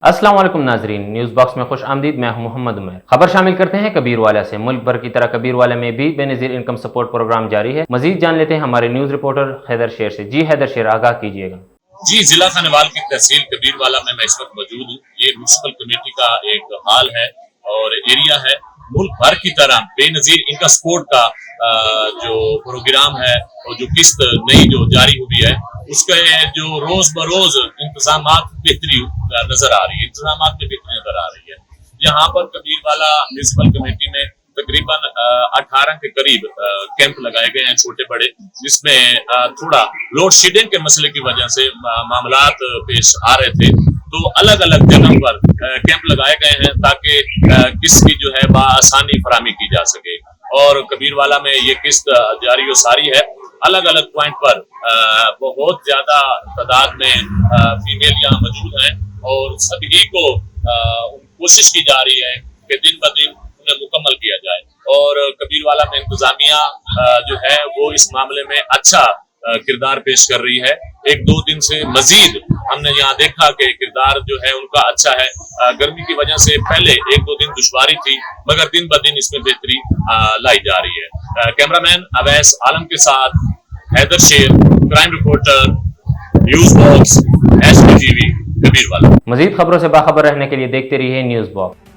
السلام علیکم ناظرین، نیوز باکس میں خوش آمدید۔ میں ہوں محمد عمر۔ خبر شامل کرتے ہیں کبیر والا سے۔ ملک بھر کی طرح کبیر والا میں بھی بے نظیر انکم سپورٹ پروگرام جاری ہے۔ مزید جان لیتے ہیں ہمارے نیوز رپورٹر حیدر شیر سے۔ جی حیدر شیر، آگاہ کیجیے گا۔ جی، ضلع خانوال کی تحصیل کبیر والا میں اس وقت موجود ہوں۔ یہ میونسپل کمیٹی کا ایک ہال ہے اور ایریا ہے۔ ملک بھر کی طرح بے نظیر انکم سپورٹ کا جو پروگرام ہے اور جو قسط نئی جو جاری ہوئی ہے، اس کے جو روز بروز انتظامات بہتری نظر آ رہی ہے، انتظامات میں بہتری نظر آ رہی ہے۔ یہاں پر کبیر والا میونسپل کمیٹی میں تقریباً 18 کے قریب کیمپ لگائے گئے ہیں، چھوٹے بڑے، جس میں تھوڑا لوڈ شیڈنگ کے مسئلے کی وجہ سے معاملات پیش آ رہے تھے، تو الگ الگ جگہ پر کیمپ لگائے گئے ہیں تاکہ قسط کی جو ہے بآسانی فراہمی کی جا سکے۔ اور کبیر والا میں یہ قسط جاری و ساری ہے۔ الگ الگ پوائنٹ پر بہت زیادہ تعداد میں فیمیل یہاں موجود ہیں اور سبھی کو کوشش کی جا رہی ہے کہ دن بدن انہیں مکمل کیا جائے۔ اور کبیر والا میں انتظامیہ جو ہے وہ اس معاملے میں اچھا کردار پیش کر رہی ہے۔ ایک دو دن سے مزید ہم نے یہاں دیکھا کہ کردار جو ہے ان کا اچھا ہے۔ گرمی کی وجہ سے پہلے ایک دو دن دشواری تھی، مگر دن بدن اس میں بہتری لائی جا رہی ہے۔ کیمرہ مین اویس عالم کے ساتھ Haider Sher, crime reporter, news box, S P T V, Kabirwala. مزید خبروں سے باخبر رہنے کے لیے دیکھتے رہیے نیوز باکس۔